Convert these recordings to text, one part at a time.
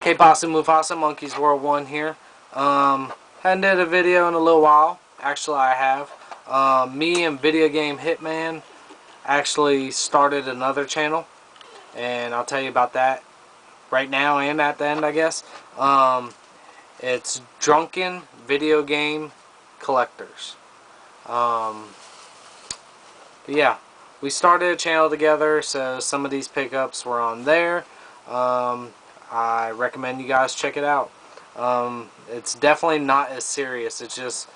Hey Posse Mufasa, Monkeys World 1 here. Hadn't did a video in a little while. Actually, I have. Me and Video Game Hitman actually started another channel, and I'll tell you about that right now and at the end, I guess. It's Drunken Video Game Collectors. Yeah, we started a channel together, so some of these pickups were on there. I recommend you guys check it out. It's definitely not as serious. It's just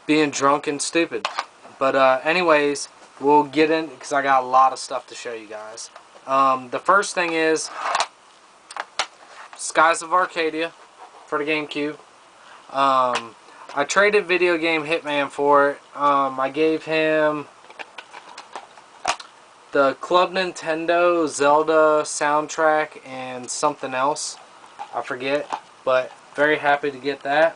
being drunk and stupid. But anyways, we'll get in because I got a lot of stuff to show you guys. The first thing is Skies of Arcadia for the GameCube. I traded Video Game Hitman for it. I gave him the Club Nintendo Zelda soundtrack and something else. I forget, but very happy to get that.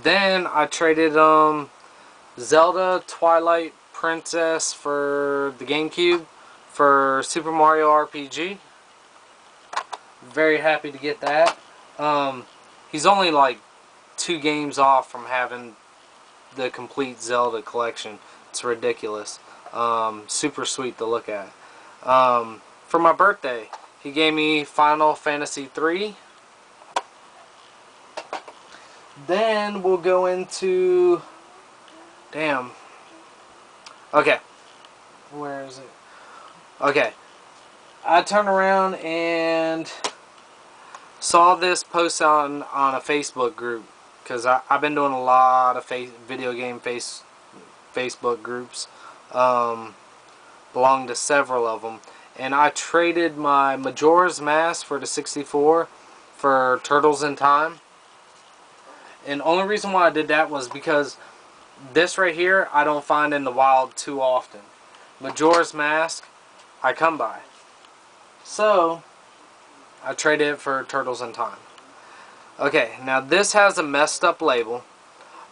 Then I traded Zelda Twilight Princess for the GameCube for Super Mario RPG. Very happy to get that. He's only like 2 games off from having the complete Zelda collection. It's ridiculous. Super sweet to look at. For my birthday, he gave me Final Fantasy III. Then we'll go into... Damn. Okay. Where is it? Okay. I turned around and saw this post on a Facebook group. Because I've been doing a lot of video game Facebook groups. Belong to several of them. And I traded my Majora's Mask for the 64 for Turtles in Time. And the only reason why I did that was because this right here I don't find in the wild too often. Majora's Mask I come by. So I traded it for Turtles in Time. Okay, now this has a messed up label.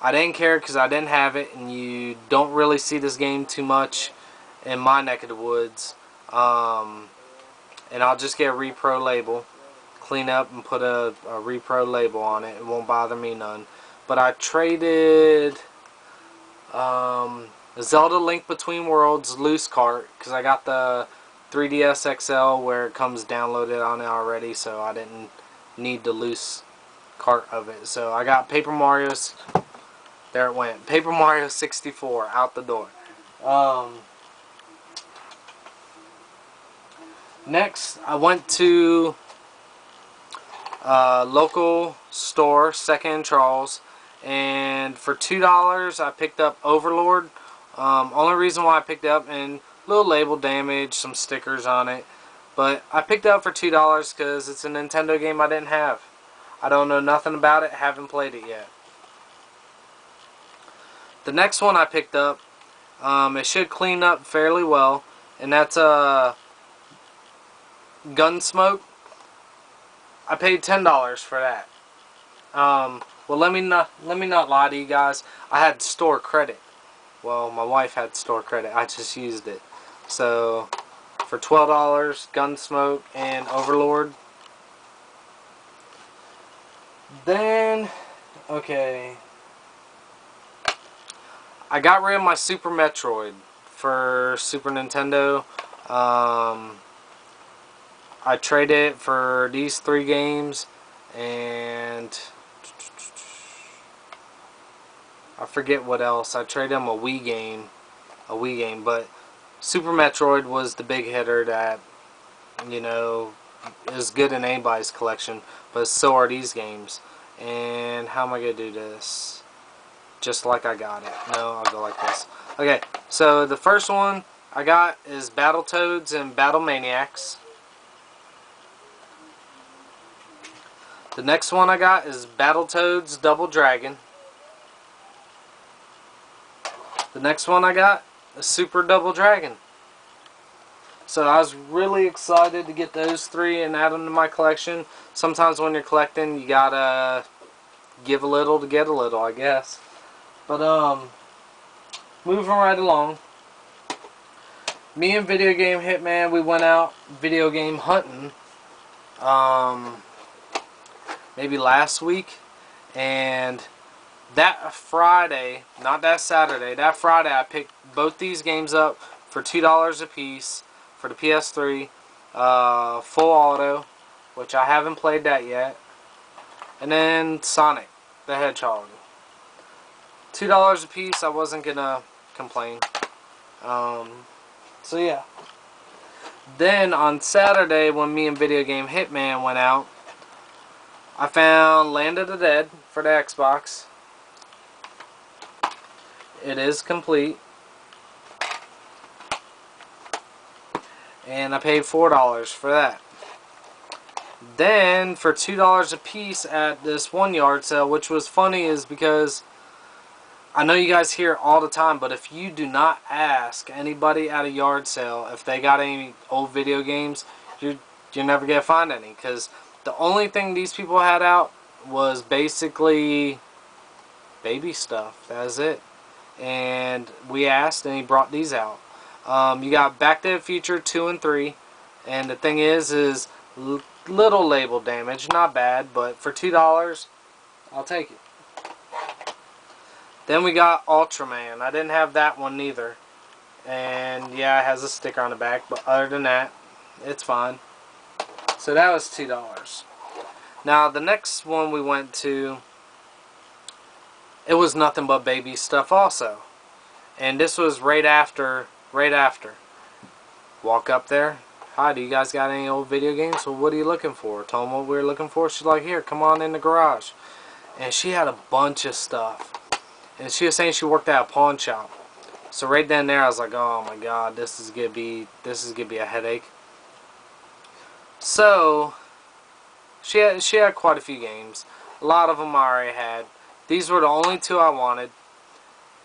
I didn't care because I didn't have it, and you don't really see this game too much in my neck of the woods. And I'll just get a repro label, clean up and put a repro label on it. It won't bother me none. But I traded Zelda Link Between Worlds loose cart because I got the 3DS XL where it comes downloaded on it already, so I didn't need the loose cart of it. So I got Paper Mario's. There it went. Paper Mario 64 out the door. Next, I went to a local store, Second Charles, and for $2 I picked up Overlord. Only reason why I picked it up, and a little label damage, some stickers on it, but I picked it up for $2 because it's a Nintendo game I didn't have. I don't know nothing about it, haven't played it yet. The next one I picked up, it should clean up fairly well, and that's Gunsmoke. I paid $10 for that. Well, let me not lie to you guys. I had store credit. Well, my wife had store credit. I just used it. So for $12, Gunsmoke and Overlord. Then, okay, I got rid of my Super Metroid for Super Nintendo. I traded it for these 3 games, and I forget what else. I traded them a Wii game, but Super Metroid was the big hitter that, you know, is good in anybody's collection, but so are these games. And how am I going to do this? Just like I got it. No, I'll go like this. Okay, so the first one I got is Battletoads and Battle Maniacs. The next one I got is Battletoads Double Dragon. The next one I got is Super Double Dragon. So I was really excited to get those 3 and add them to my collection. Sometimes when you're collecting, you gotta give a little to get a little, I guess. But moving right along. Me and Video Game Hitman, we went out video game hunting maybe last week, and that Friday, not that Saturday, that Friday I picked both these games up for $2 a piece for the PS3, full auto, which I haven't played that yet, and then Sonic the Hedgehog. $2 a piece, I wasn't gonna complain. So yeah. Then on Saturday, when me and Video Game Hitman went out, I found Land of the Dead for the Xbox. It is complete. And I paid $4 for that. Then for $2 a piece at this one yard sale, which was funny is because I know you guys hear it all the time, but if you do not ask anybody at a yard sale if they got any old video games, you're never gonna find any, because the only thing these people had out was basically baby stuff. That's it. And we asked, and he brought these out. You got Back to the Future 2 and 3, and the thing is little label damage, not bad, but for $2, I'll take it. Then we got Ultraman. I didn't have that one neither. And yeah, it has a sticker on the back, but other than that, it's fine. So that was $2. Now the next one we went to, it was nothing but baby stuff also. And this was right after. Walk up there. Hi, do you guys got any old video games? Well, what are you looking for? Told them what we were looking for. She's like, here, come on in the garage. And she had a bunch of stuff. And she was saying she worked at a pawn shop. So right then and there, I was like, oh my god, this is gonna be a headache. So she had quite a few games. A lot of them I already had. These were the only two I wanted.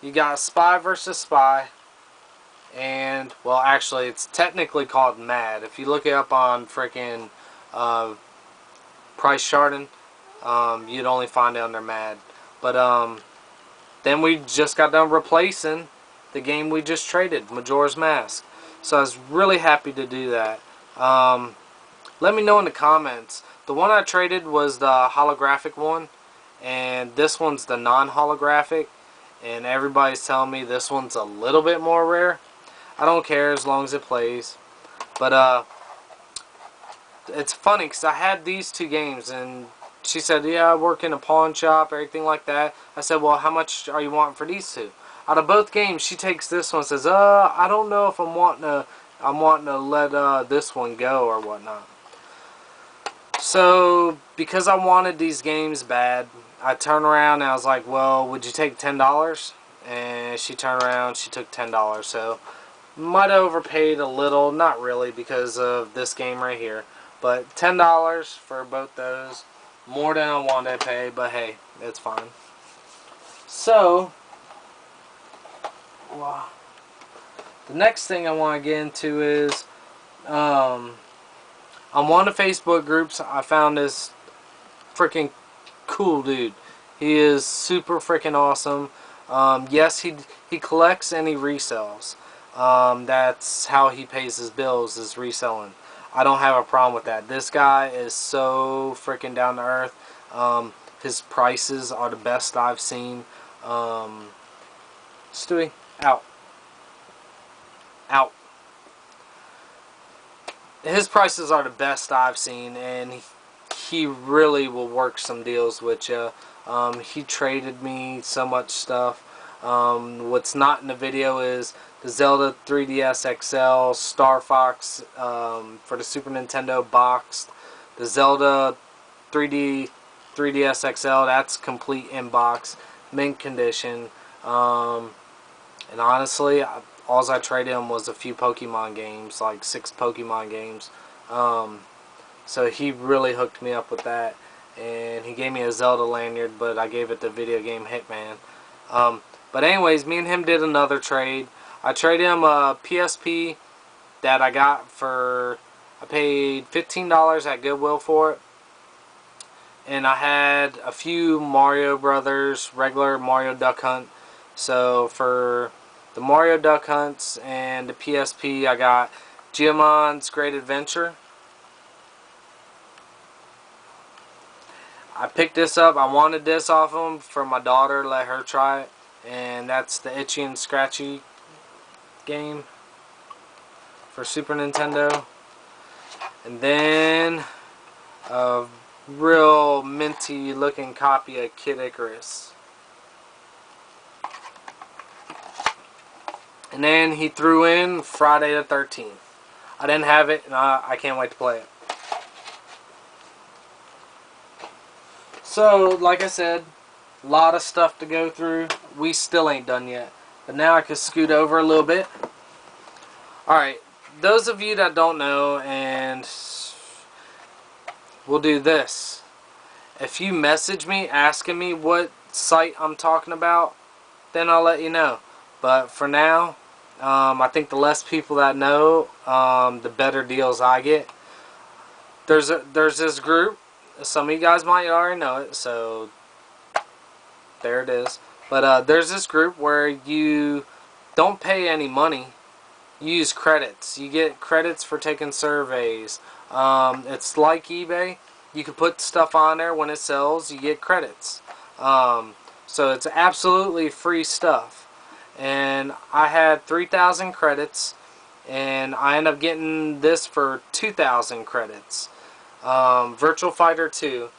You got Spy vs. Spy. And, well, actually, it's technically called Mad. If you look it up on freaking price charting, you'd only find it under Mad. But, then we just got done replacing the game we just traded, Majora's Mask. So I was really happy to do that. Let me know in the comments. The one I traded was the holographic one, and this one's the non-holographic, and everybody's telling me this one's a little bit more rare. I don't care as long as it plays. But it's funny because I had these two games, and she said, yeah, I work in a pawn shop, everything like that. I said, well, how much are you wanting for these two? Out of both games, she takes this one and says, I don't know if I'm wanting to let this one go or whatnot. So, because I wanted these games bad, I turned around and I was like, well, would you take $10? And she turned around, she took $10. So, might have overpaid a little, not really because of this game right here. But $10 for both those. More than I wanted to pay, but hey, it's fine. So, the next thing I want to get into is, on one of the Facebook groups, I found this freaking cool dude. He is super freaking awesome. Yes, he collects and he resells. That's how he pays his bills, is reselling. I don't have a problem with that. This guy is so freaking down to earth. His prices are the best I've seen. Stewie, out. Out. His prices are the best I've seen, and he really will work some deals with you. He traded me so much stuff. What's not in the video is the Zelda 3DS XL, Star Fox for the Super Nintendo boxed, the Zelda 3DS XL, that's complete in box, mint condition, and honestly, all I traded him was a few Pokemon games, like 6 Pokemon games. So he really hooked me up with that, and he gave me a Zelda lanyard, but I gave it to Video Game Hitman. But anyways, me and him did another trade. I traded him a PSP that I got for, I paid $15 at Goodwill for it. And I had a few Mario Brothers, regular Mario Duck Hunt. So for the Mario Duck Hunts and the PSP, I got Geomon's Great Adventure. I picked this up. I wanted this off him for my daughter, let her try it. And that's the Itchy and Scratchy game for Super Nintendo. And then a real minty looking copy of Kid Icarus. And then he threw in Friday the 13th. I didn't have it, and I can't wait to play it. So, like I said, a lot of stuff to go through. We still ain't done yet. But now I can scoot over a little bit. Alright, those of you that don't know, and we'll do this. If you message me asking me what site I'm talking about, then I'll let you know. But for now, I think the less people that know, the better deals I get. There's this group. Some of you guys might already know it, so there it is. But there's this group where you don't pay any money. You use credits. You get credits for taking surveys. It's like eBay. You can put stuff on there. When it sells, you get credits. So it's absolutely free stuff. And I had 3,000 credits, and I ended up getting this for 2,000 credits. Virtual Fighter 2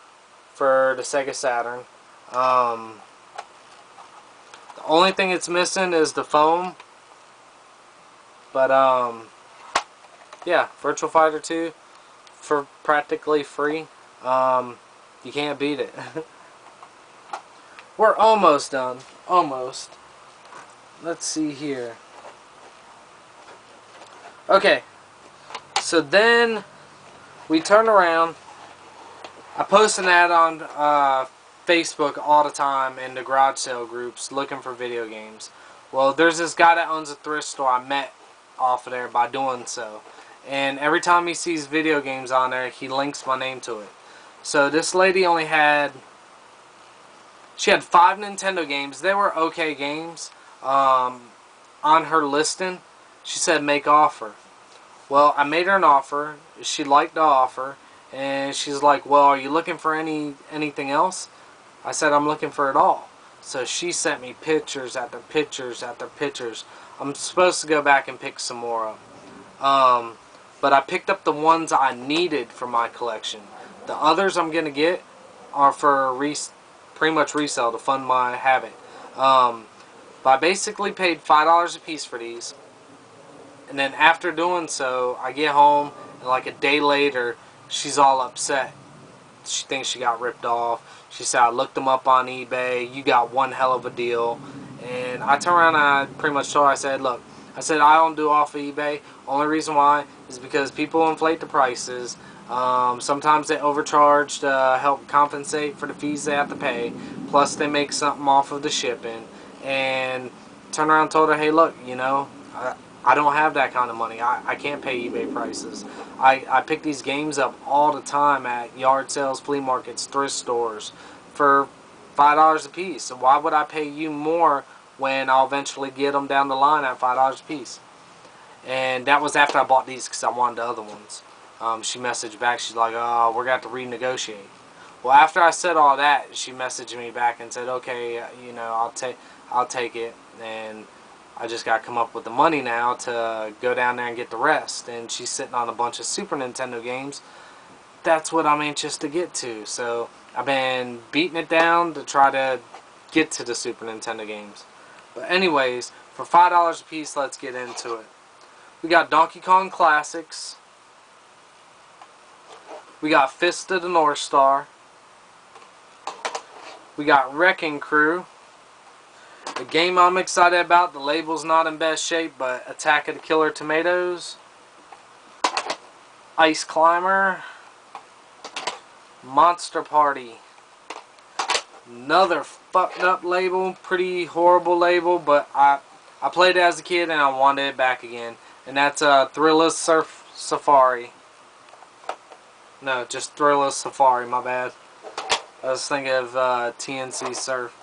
for the Sega Saturn. The only thing it's missing is the foam. But yeah, Virtual Fighter 2 for practically free. You can't beat it. We're almost done. Almost. Let's see here. Okay. So then we turn around. I post an ad on Facebook all the time in the garage sale groups looking for video games. Well, there's this guy that owns a thrift store I met off of there by doing so. And every time he sees video games on there, he links my name to it. So this lady only had... She had 5 Nintendo games. They were okay games. On her listing, she said make offer. Well, I made her an offer. She liked the offer. And she's like, well, are you looking for anything else? I said, I'm looking for it all. So she sent me pictures after pictures after pictures. I'm supposed to go back and pick some more up. But I picked up the ones I needed for my collection. The others I'm going to get are for pretty much resale to fund my habit. But I basically paid $5 a piece for these. And then after doing so, I get home, and like a day later, she's all upset. She thinks she got ripped off. She said, I looked them up on eBay. You got one hell of a deal. And I turned around and I pretty much told her, I said, look, I don't do off of eBay. Only reason why is because people inflate the prices. Sometimes they overcharge to help compensate for the fees they have to pay. Plus they make something off of the shipping. And turned around and told her, hey, look, you know, I don't have that kind of money. I can't pay eBay prices. I pick these games up all the time at yard sales, flea markets, thrift stores for $5 a piece. So why would I pay you more when I'll eventually get them down the line at $5 a piece? And that was after I bought these because I wanted the other ones. She messaged back. She's like, oh, we're going to have to renegotiate. Well, after I said all that, she messaged me back and said, okay, you know, I'll take it. And I just got to come up with the money now to go down there and get the rest. And she's sitting on a bunch of Super Nintendo games. That's what I'm anxious to get to. So I've been beating it down to try to get to the Super Nintendo games. But anyways, for $5 a piece, let's get into it. We got Donkey Kong Classics. We got Fist of the North Star. We got Wrecking Crew. The game I'm excited about, the label's not in best shape, but Attack of the Killer Tomatoes. Ice Climber. Monster Party. Another fucked up label, pretty horrible label, but I played it as a kid and I wanted it back again. And that's Thriller's Surf Safari. No, just Thriller's Safari, my bad. I was thinking of TNC Surf.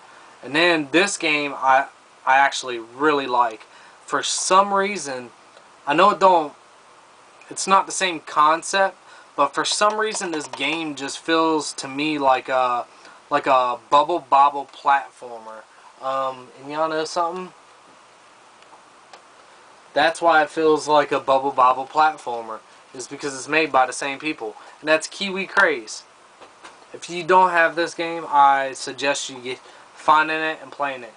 And then this game I actually really like. For some reason, I know it's not the same concept, but for some reason this game just feels to me like a bubble bobble platformer. And y'all know something? That's why it feels like a bubble bobble platformer, is because it's made by the same people, and that's Kiwi Craze. If you don't have this game, I suggest you get finding it and playing it.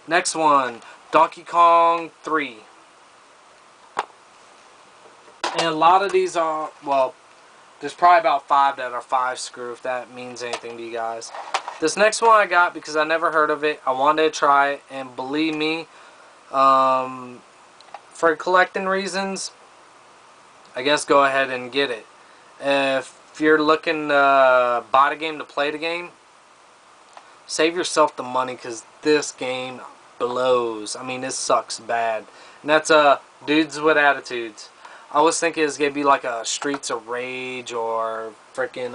Next one, Donkey Kong 3. And a lot of these are, well, there's probably about 5 that are 5 screw, if that means anything to you guys. This next one I got because I never heard of it. I wanted to try it, and believe me, for collecting reasons, I guess go ahead and get it. If you're looking to buy the game to play the game, save yourself the money, because this game blows. I mean, this sucks bad. And that's Dudes with Attitudes. I was thinking it was going to be like a Streets of Rage or freaking,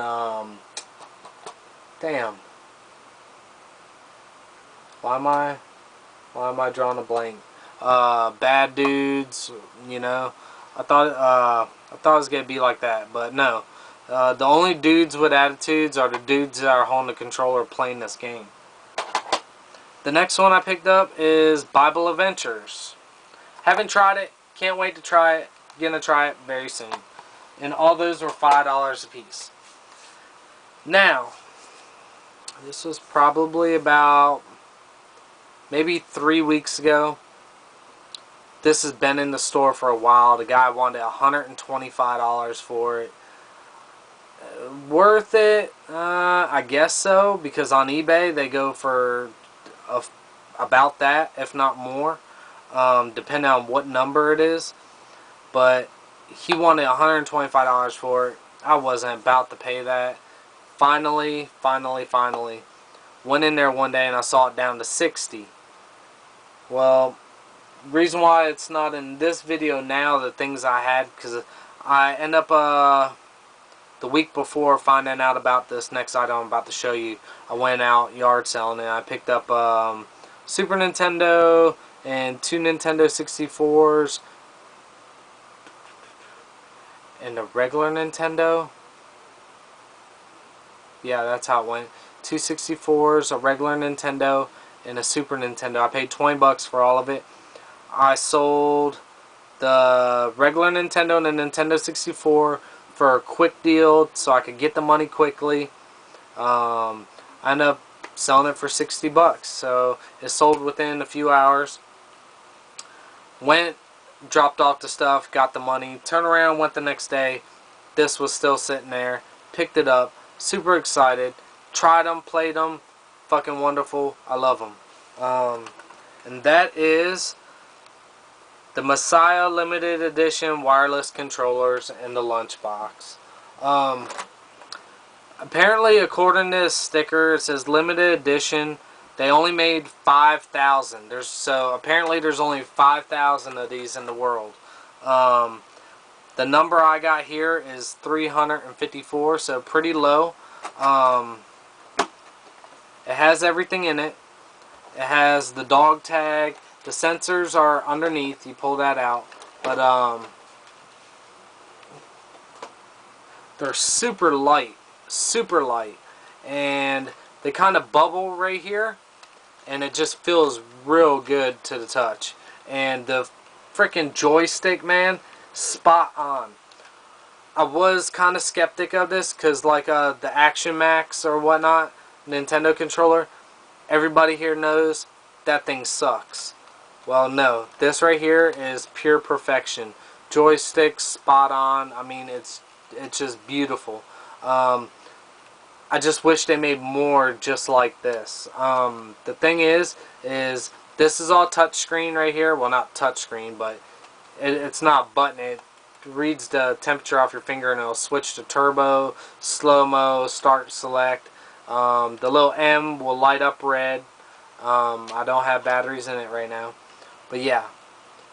damn. Why am I drawing a blank? Bad Dudes, you know. I thought it was going to be like that, but no. The only dudes with attitudes are the dudes that are holding the controller playing this game. The next one I picked up is Bible Adventures. Haven't tried it. Can't wait to try it. Gonna try it very soon. And all those were $5 a piece. Now, this was probably about maybe 3 weeks ago. This has been in the store for a while. The guy wanted $125 for it. Worth it? I guess so, because on eBay they go for about that, if not more, depending on what number it is. But he wanted $125 for it. I wasn't about to pay that. Finally, went in there one day and I saw it down to $60. Well, reason why it's not in this video now, the things I had, because I end up the week before finding out about this next item I'm about to show you. I went out yard selling and I picked up Super Nintendo and 2 Nintendo 64s and a regular Nintendo. Yeah, that's how it went. 2 64s, a regular Nintendo, and a Super Nintendo. I paid 20 bucks for all of it. I sold the regular Nintendo and the Nintendo 64 for a quick deal so I could get the money quickly. I ended up selling it for 60 bucks. So it sold within a few hours. Went, dropped off the stuff, got the money, turned around, went the next day. This was still sitting there. Picked it up. Super excited. Tried them, played them. Fucking wonderful. I love them. And that is the Messiah Limited Edition wireless controllers in the lunchbox. Apparently, according to this sticker, it says limited edition. They only made 5,000. So apparently there's only 5,000 of these in the world. The number I got here is 354, so pretty low. It has everything in it. It has the dog tag. The sensors are underneath. You pull that out. But they're super light. Super light. And they kind of bubble right here. And it just feels real good to the touch. And the freaking joystick, man, spot on. I was kind of skeptic of this because like the Action Max or whatnot, Nintendo controller, everybody here knows that thing sucks. Well, no, this right here is pure perfection. Joystick spot on. I mean, it's just beautiful. I just wish they made more just like this. The thing is this is all touchscreen right here. Well, not touchscreen, but it's not button. It reads the temperature off your finger and it'll switch to turbo, slow-mo, start, select. The little M will light up red. I don't have batteries in it right now. But yeah.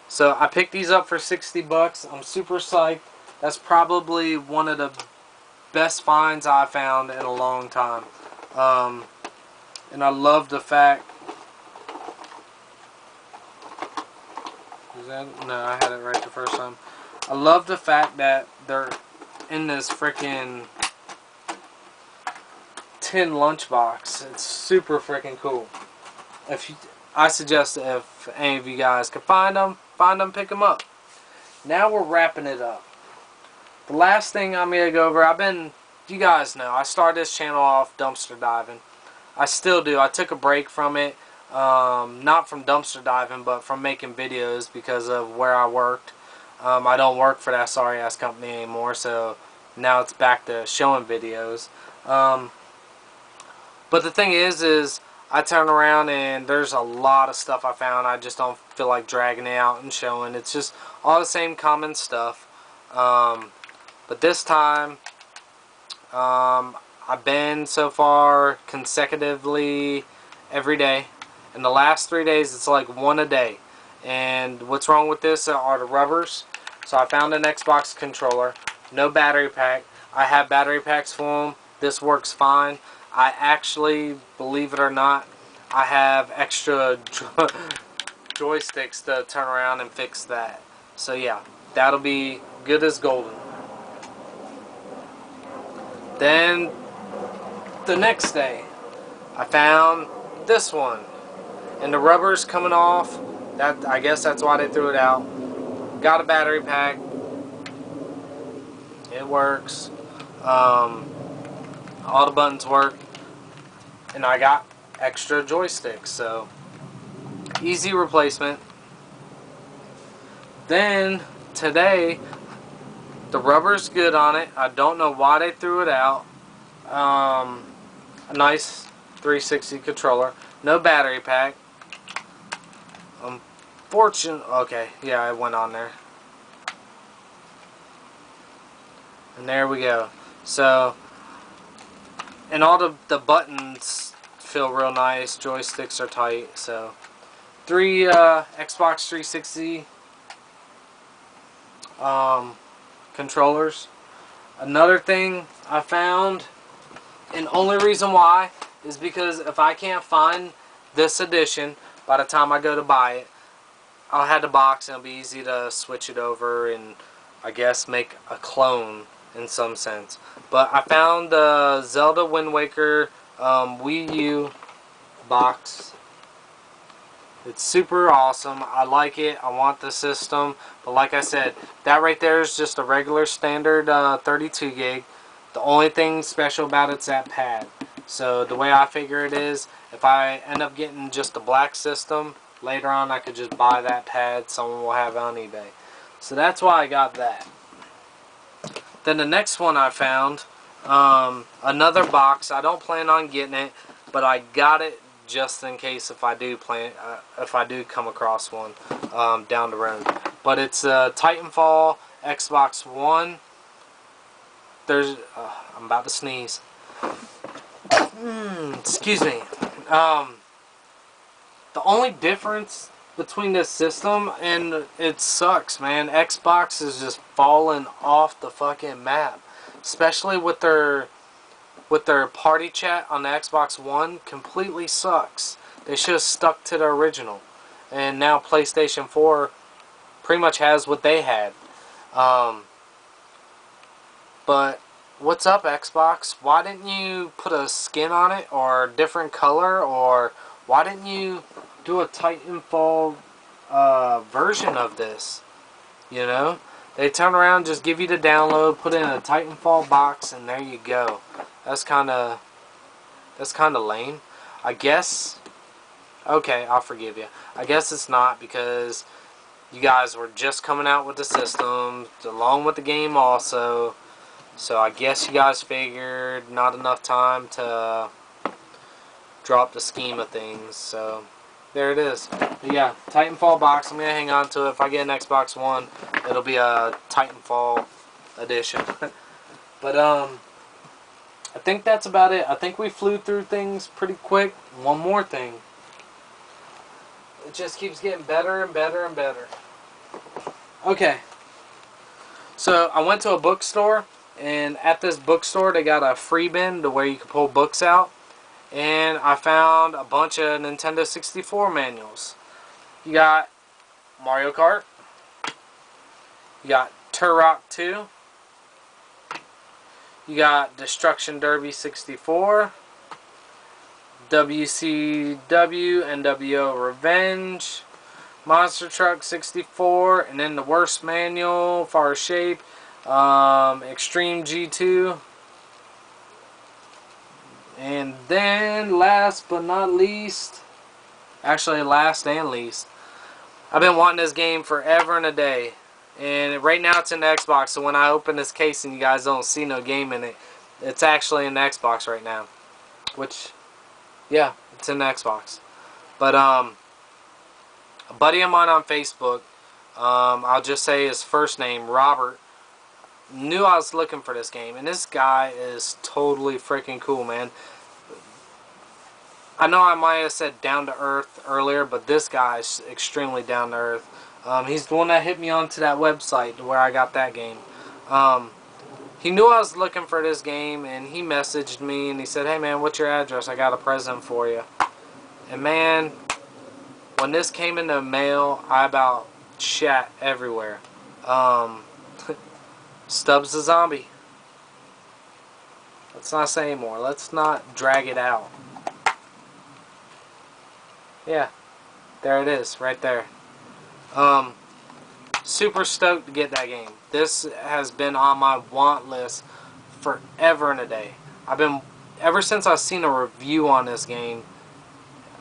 So I picked these up for 60 bucks. I'm super psyched. That's probably one of the best finds I found in a long time. And I love the fact... Is that... No, I had it right the first time. I love the fact that they're in this freaking tin lunchbox. It's super freaking cool. I suggest if any of you guys can find them, pick them up. Now we're wrapping it up. The last thing I'm going to go over, you guys know, I started this channel off dumpster diving. I still do. I took a break from it, not from dumpster diving, but from making videos because of where I worked. I don't work for that sorry ass company anymore, so now it's back to showing videos. But the thing is I turn around and there's a lot of stuff I found. I just don't feel like dragging it out and showing. It's just all the same common stuff. But this time, I've been so far consecutively every day. In the last 3 days, it's like one a day. And what's wrong with this are the rubbers. So I found an Xbox controller. No battery pack. I have battery packs for them. This works fine. I actually, believe it or not, I have extra joysticks to turn around and fix that. So yeah, that'll be good as golden. Then the next day, I found this one, and the rubber's coming off. I guess that's why they threw it out. Got a battery pack. It works. All the buttons work, and I got extra joysticks, so easy replacement. Then today, the rubber's good on it. I don't know why they threw it out. A nice 360 controller. No battery pack. Okay, yeah, it went on there. And there we go. So, and all the buttons feel real nice. Joysticks are tight. So, 3 Xbox 360 controllers. Another thing I found, and only reason why, is because if I can't find this edition by the time I go to buy it, I'll have the box and it'll be easy to switch it over and I guess make a clone in some sense. But I found the Zelda Wind Waker Wii U box. It's super awesome. I like it. I want the system. But like I said, that right there is just a regular standard 32 gig. The only thing special about it's that pad. So the way I figure it is, if I end up getting just a black system, later on I could just buy that pad. Someone will have it on eBay. So that's why I got that. Then the next one I found, another box. I don't plan on getting it, but I got it just in case if I do come across one down the road. But it's Titanfall Xbox One. I'm about to sneeze. Excuse me. The only difference between this system, and it sucks, man, Xbox is just falling off the fucking map, especially with their party chat on the Xbox One. Completely sucks. They should have stuck to the original. And now PlayStation 4 pretty much has what they had. But what's up, Xbox? Why didn't you put a skin on it or a different color? Or why didn't you do a Titanfall version of this? You know? They turn around, just give you the download, put it in a Titanfall box, and there you go. That's kind of lame. I guess. Okay, I'll forgive you. I guess it's not, because you guys were just coming out with the system along with the game also. So I guess you guys figured not enough time to drop the scheme of things. So there it is. But yeah, Titanfall box. I'm gonna hang on to it. If I get an Xbox One, it'll be a Titanfall edition. But I think that's about it. I think we flew through things pretty quick. One more thing. It just keeps getting better and better and better. Okay. So I went to a bookstore, and at this bookstore they got a free bin to where you can pull books out. And I found a bunch of Nintendo 64 manuals. You got Mario Kart. You got Turok 2. You got Destruction Derby 64. WCW NWO Revenge. Monster Truck 64. And then the Worst Manual, Far Shape. Extreme G2. And then, last but not least, actually last and least, I've been wanting this game forever and a day. And right now it's in the Xbox, so when I open this case and you guys don't see no game in it, it's actually in the Xbox right now. Which, yeah, it's in the Xbox. But, a buddy of mine on Facebook, I'll just say his first name, Robert, knew I was looking for this game. And this guy is totally freaking cool, man. I know I might have said down to earth earlier, but this guy is extremely down to earth. He's the one that hit me onto that website where I got that game. He knew I was looking for this game, and he messaged me and he said, "Hey man, what's your address? I got a present for you." And man, when this came in the mail, I about shat everywhere. Stubbs the Zombie. Let's not say anymore. Let's not drag it out. Yeah, there it is, right there. Super stoked to get that game. This has been on my want list forever and a day. Ever since I've seen a review on this game,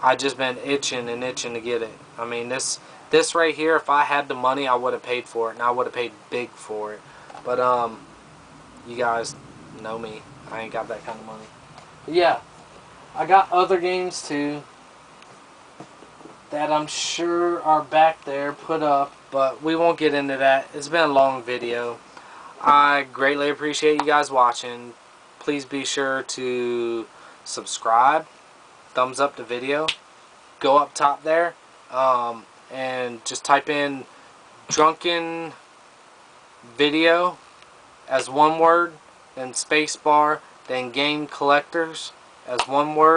I've just been itching and itching to get it. I mean, this right here, if I had the money, I would have paid for it, and I would have paid big for it. But, you guys know me. I ain't got that kind of money. But yeah, I got other games too that I'm sure are back there put up, but we won't get into that. It's been a long video. I greatly appreciate you guys watching. Please be sure to subscribe, thumbs up the video, go up top there, and just type in drunken video as one word, then spacebar, then game collectors as one word.